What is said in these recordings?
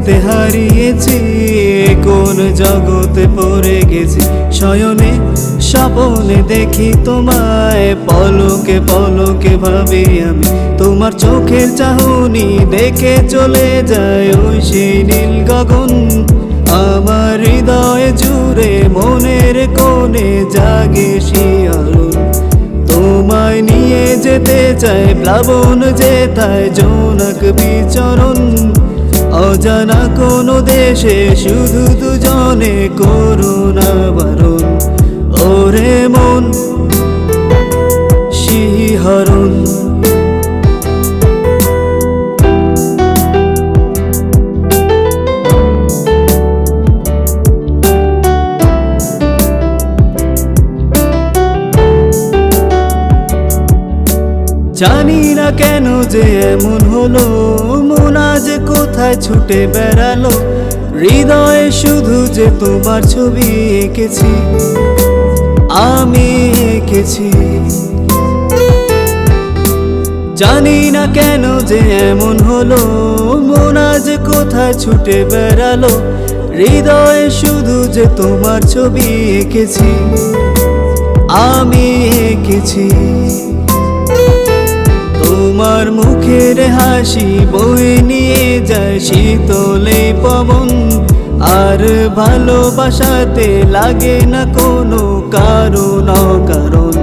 যেতে হারিয়েছি, কোন জগতে পড়ে গেছি শয়নে স্বপনে দেখি তোমায়, পলকে পলকে ভাবি আমি তোমার চোখের চাহনি দেখে চলে যায় ওই সেই নীল গগন। আমার হৃদয় জুড়ে মনের কোণে জাগে শিহরণ, তোমায় নিয়ে যেতে চাই প্লাবন যেথায় জোনাক বিচরণ। অজানা কোনো দেশে শুধু দুজনে করুণা বারণ, ওরে মন শিহরণ। জানি না কেন যে এমন হলো, মন আজ কোথায় ছুটে বেড়ালো, হৃদয়ে শুধু যে তোমার ছবি এঁকেছি আমি এঁকেছি। জানি না কেন যে এমন হলো, মন আজ কোথায় ছুটে বেড়ালো, হৃদয়ে শুধু যে তোমার ছবি এঁকেছি আমি এঁকেছি। তোমার মুখের হাসি বয়ে নিয়ে যায় শীতলে পবন, আর ভালোবাসাতে লাগে না কোনো কারণ অকারণ।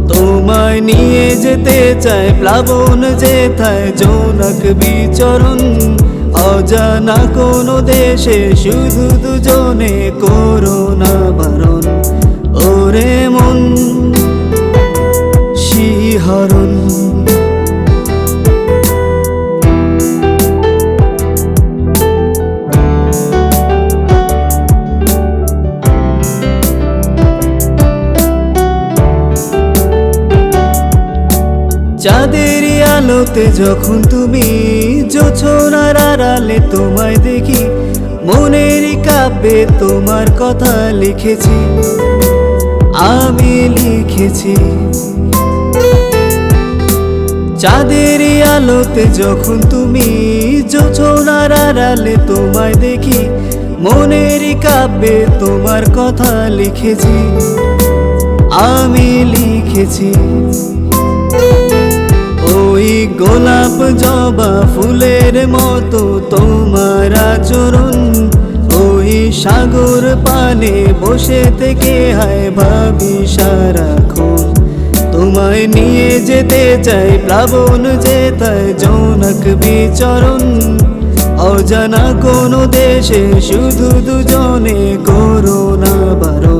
তোমায় নিয়ে যেতে চায় প্লাবন যেথায় জোনাক বিচরণ, অজানা কোনো দেশে শুধু দুজনে করুণা বারণ, ওরে মন শিহরণ। চাঁদের আলোতে যখন তুমি জোছনার আড়ালে তোমায় দেখি, মনের কাব্যে তোমার কথা লিখেছি আমি লিখেছি। চাঁদের আলোতে যখন তুমি জোছনার আড়ালে তোমায় দেখি, মনের কাব্যে তোমার কথা লিখেছি আমি লিখেছি। ওই গোলাপ জবা ফুলের মতো তোমার আচরণ, ওই সাগর পানে বসে থেকে হায় ভাবি সারাক্ষণ। তোমায় নিয়ে যেতে চাই প্লাবন যেথায় জোনাক বিচরণ, অজানা কোনো দেশে শুধু দুজনে করুণা বারণ।